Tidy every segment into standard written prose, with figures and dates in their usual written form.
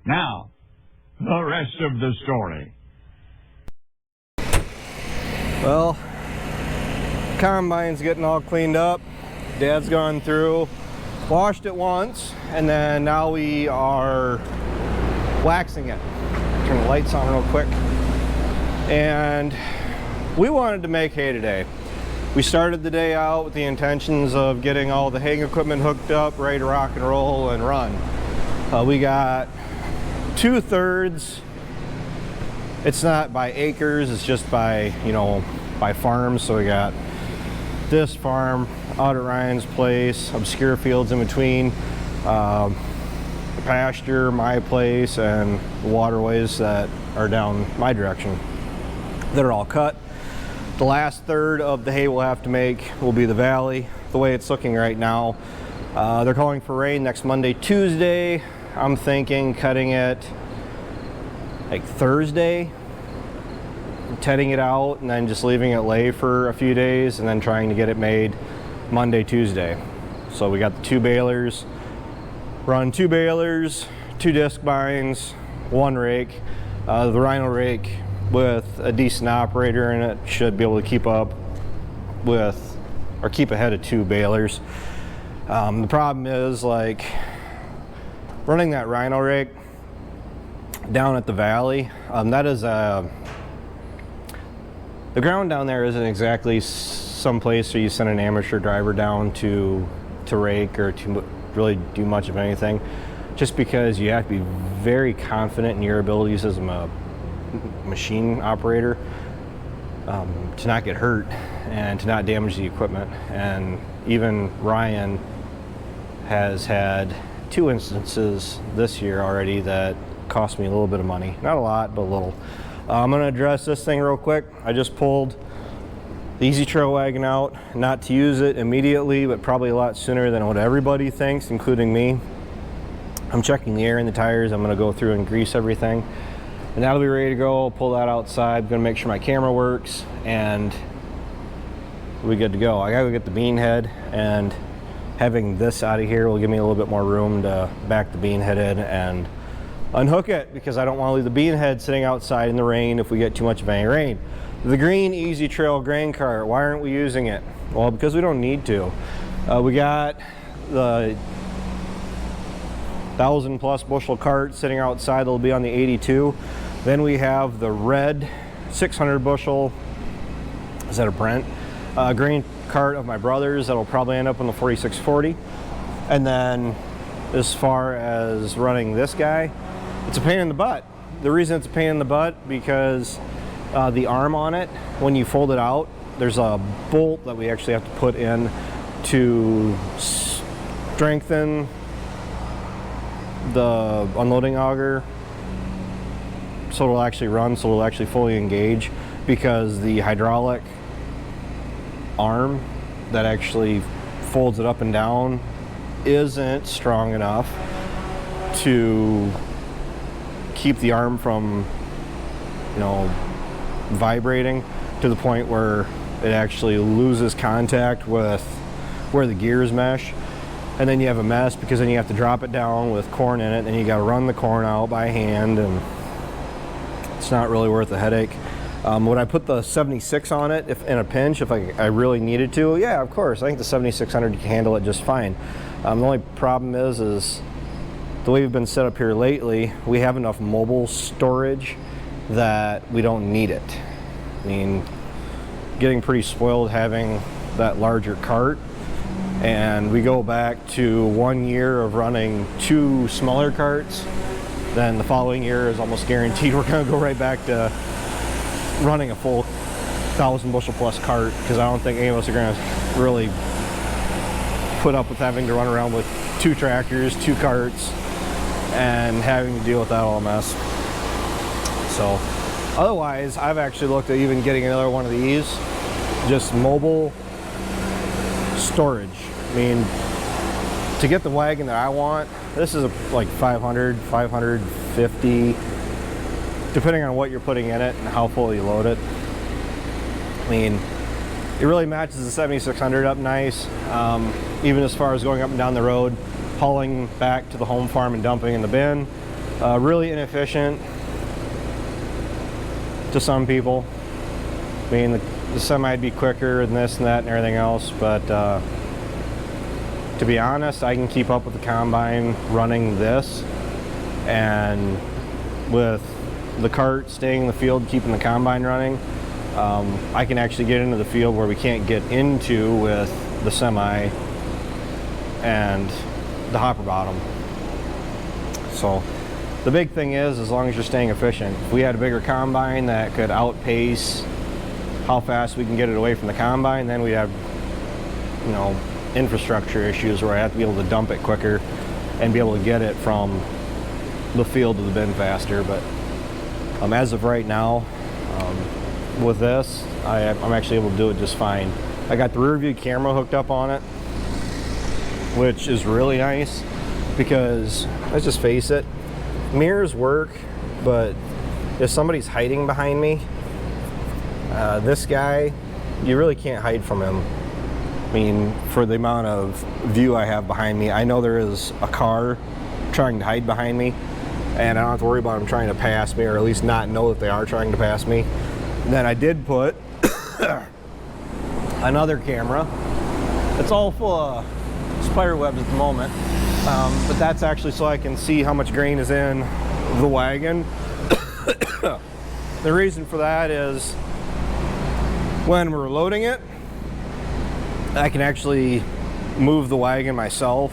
Now, the rest of the story. Well, combine's getting all cleaned up. Dad's gone through, washed it once, and then now we are waxing it. Turn the lights on real quick. And we wanted to make hay today. We started the day out with the intentions of getting all the haying equipment hooked up, ready to rock and roll and run. We got 2/3. It's not by acres, it's just by, by farms. So we got this farm out at Ryan's place, obscure fields in between, the pasture, my place, and the waterways that are down my direction that are all cut. The last third of the hay we'll have to make will be the valley. The way it's looking right now, they're calling for rain next Monday, Tuesday. I'm thinking cutting it like Thursday, tedding it out, and then just leaving it lay for a few days, and then trying to get it made Monday, Tuesday. So we got the 2 balers, run 2 balers, 2 disc binds, 1 rake. The Rhino rake with a decent operator in it should be able to keep up with, or keep ahead of 2 balers. The problem is, like, running that Rhino rake down at the valley, that is the ground down there isn't exactly some place where you send an amateur driver down to rake or to really do much of anything, just because you have to be very confident in your abilities as a machine operator to not get hurt and to not damage the equipment. And even Ryan has had 2 instances this year already that cost me a little bit of money. Not a lot, but a little. I'm going to address this thing real quick. I just pulled the Easy Trail wagon out, not to use it immediately, but probably a lot sooner than what everybody thinks, including me. I'm checking the air in the tires. I'm going to go through and grease everything, and that'll be ready to go. I'll pull that outside. I'm going to make sure my camera works, and we're good to go. I got to go get the bean head, and having this out of here will give me a little bit more room to back the bean head in and unhook it, because I don't want to leave the bean head sitting outside in the rain if we get too much of any rain. The green Easy Trail grain cart, why aren't we using it? Well, because we don't need to. We got the 1,000+ bushel cart sitting outside that'll be on the 82. Then we have the red 600 bushel, is that a Brent? Grain cart of my brother's that'll probably end up on the 4640. And then as far as running this guy, it's a pain in the butt. The reason it's a pain in the butt, because the arm on it, when you fold it out, there's a bolt that we actually have to put in to strengthen the unloading auger so it'll actually run, so it'll actually fully engage, because the hydraulic arm that actually folds it up and down isn't strong enough to keep the arm from, vibrating to the point where it actually loses contact with where the gears mesh. And then you have a mess, because then you have to drop it down with corn in it, and you got to run the corn out by hand, and it's not really worth the headache. Would I put the 76 on it if in a pinch, if I really needed to? Yeah, of course. I think the 7600 can handle it just fine. The only problem is the way we've been set up here lately, we have enough mobile storage that we don't need it. I mean, getting pretty spoiled having that larger cart, and we go back to 1 year of running 2 smaller carts, then the following year is almost guaranteed we're going to go right back to running a full 1,000 bushel plus cart, because I don't think any of us are going to really put up with having to run around with 2 tractors, 2 carts, and having to deal with that all mess. So otherwise, I've actually looked at even getting another one of these, just mobile storage. I mean, to get the wagon that I want, this is like 500, 550, depending on what you're putting in it and how full you load it. I mean, it really matches the 7600 up nice, even as far as going up and down the road, hauling back to the home farm and dumping in the bin. Really inefficient to some people. I mean, the semi would be quicker and this and that and everything else, but to be honest, I can keep up with the combine running this, and with the cart staying in the field, keeping the combine running, I can actually get into the field where we can't get into with the semi and the hopper bottom. So the big thing is, as long as you're staying efficient. If we had a bigger combine that could outpace how fast we can get it away from the combine, then we'd have, you know, infrastructure issues where I have to be able to dump it quicker and be able to get it from the field to the bin faster. But as of right now, with this, I'm actually able to do it just fine. I got the rear view camera hooked up on it, which is really nice because, let's just face it, mirrors work, but if somebody's hiding behind me, this guy, you really can't hide from him. I mean, for the amount of view I have behind me, I know there is a car trying to hide behind me, and I don't have to worry about them trying to pass me, or at least not know that they are trying to pass me. And then I did put another camera. It's all full of spider webs at the moment, but that's actually so I can see how much grain is in the wagon. The reason for that is when we're loading it, I can actually move the wagon myself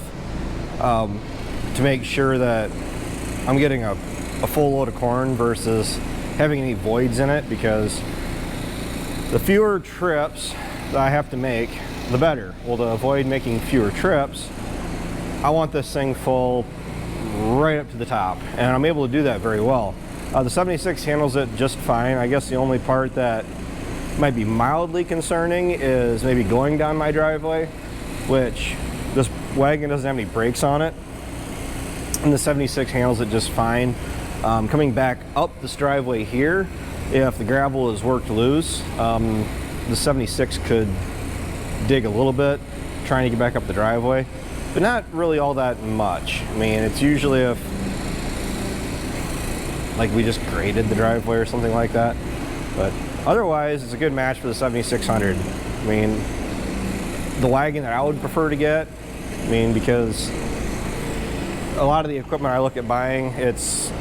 to make sure that I'm getting a full load of corn versus having any voids in it, because the fewer trips that I have to make, the better. Well, to avoid making fewer trips, I want this thing full right up to the top, and I'm able to do that very well. The 76 handles it just fine. I guess the only part that might be mildly concerning is maybe going down my driveway, which this wagon doesn't have any brakes on it, and the 76 handles it just fine. Coming back up this driveway here, if the gravel is worked loose, the 76 could dig a little bit trying to get back up the driveway, but not really all that much. I mean, it's usually if like we just graded the driveway or something like that, but otherwise it's a good match for the 7600. I mean, the wagon that I would prefer to get, I mean, because a lot of the equipment I look at buying, it's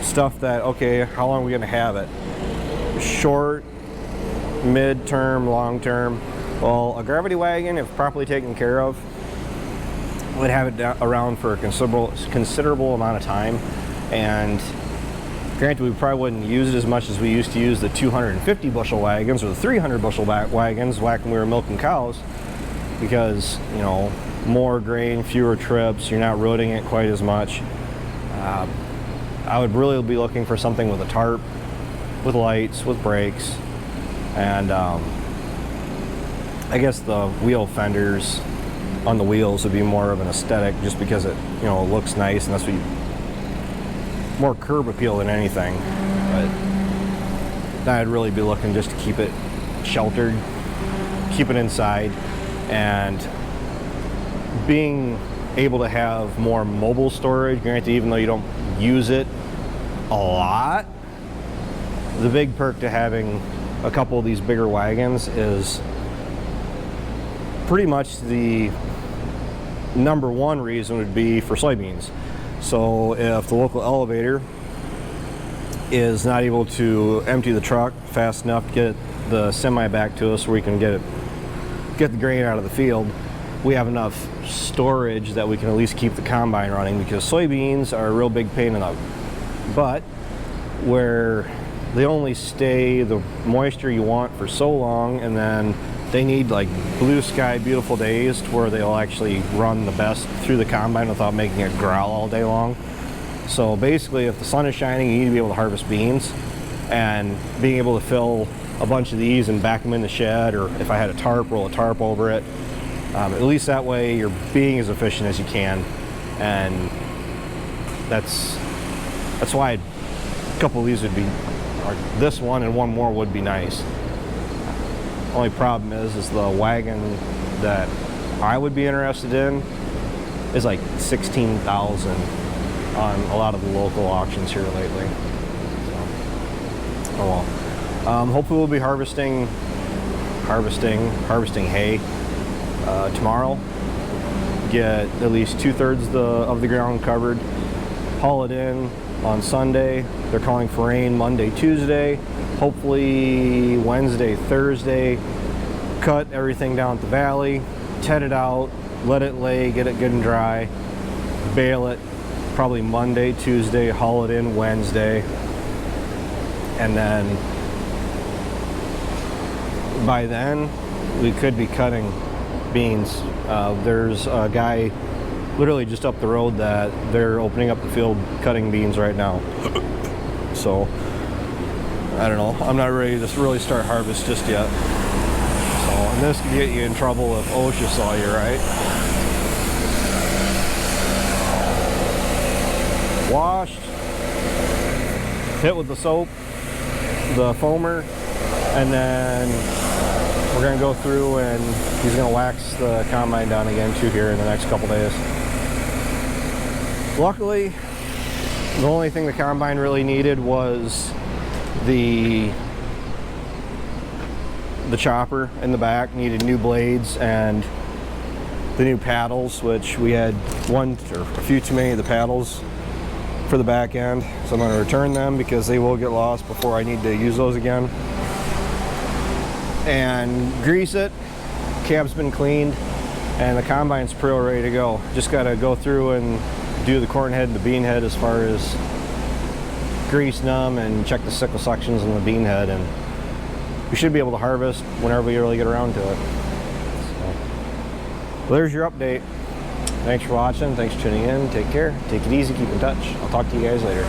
stuff that, okay, how long are we going to have it? Short, mid-term, long-term. Well, a gravity wagon, if properly taken care of, would have it around for a considerable amount of time. And granted, we probably wouldn't use it as much as we used to use the 250 bushel wagons or the 300 bushel wagons back when we were milking cows, because, you know, more grain, fewer trips, you're not roading it quite as much. I would really be looking for something with a tarp, with lights, with brakes, and I guess the wheel fenders on the wheels would be more of an aesthetic, just because it, you know, looks nice, and that's what more curb appeal than anything. But I'd really be looking just to keep it sheltered, keep it inside, and being able to have more mobile storage. Granted, even though you don't use it a lot, the big perk to having a couple of these bigger wagons is pretty much the number one reason would be for soybeans. So if the local elevator is not able to empty the truck fast enough to get the semi back to us where we can get the grain out of the field, we have enough storage that we can at least keep the combine running, because soybeans are a real big pain in the butt, where they only stay the moisture you want for so long, and then they need like blue sky, beautiful days to where they'll actually run the best through the combine without making it growl all day long. So basically, if the sun is shining, you need to be able to harvest beans, and being able to fill a bunch of these and back them in the shed, or if I had a tarp, roll a tarp over it. At least that way you're being as efficient as you can, and that's why a couple of these would be, or this one and one more would be nice. Only problem is the wagon that I would be interested in is like $16,000 on a lot of the local auctions here lately. So, oh well. Hopefully we'll be harvesting hay tomorrow. Get at least 2/3 of the ground covered. Haul it in on Sunday. They're calling for rain Monday, Tuesday. Hopefully Wednesday, Thursday. Cut everything down at the valley. Ted it out. Let it lay. Get it good and dry. Bale it probably Monday, Tuesday. Haul it in Wednesday. And then by then we could be cutting beans. There's a guy literally just up the road that they're opening up the field cutting beans right now. So I don't know, I'm not ready to really start harvest just yet. So, and this could get you in trouble if OSHA saw you, right? Washed, hit with the soap, the foamer, and then we're going to go through and he's going to wax the combine down again too here in the next couple days. Luckily, the only thing the combine really needed was the chopper in the back. Needed new blades and the new paddles, which we had one or a few too many of the paddles for the back end. So I'm going to return them because they will get lost before I need to use those again. And grease it. Cab's been cleaned and the combine's pretty ready to go. Just got to go through and do the corn head and the bean head as far as grease them and check the sickle sections in the bean head, and we should be able to harvest whenever we really get around to it. So, well, there's your update. Thanks for watching. Thanks for tuning in. Take care. Take it easy. Keep in touch. I'll talk to you guys later.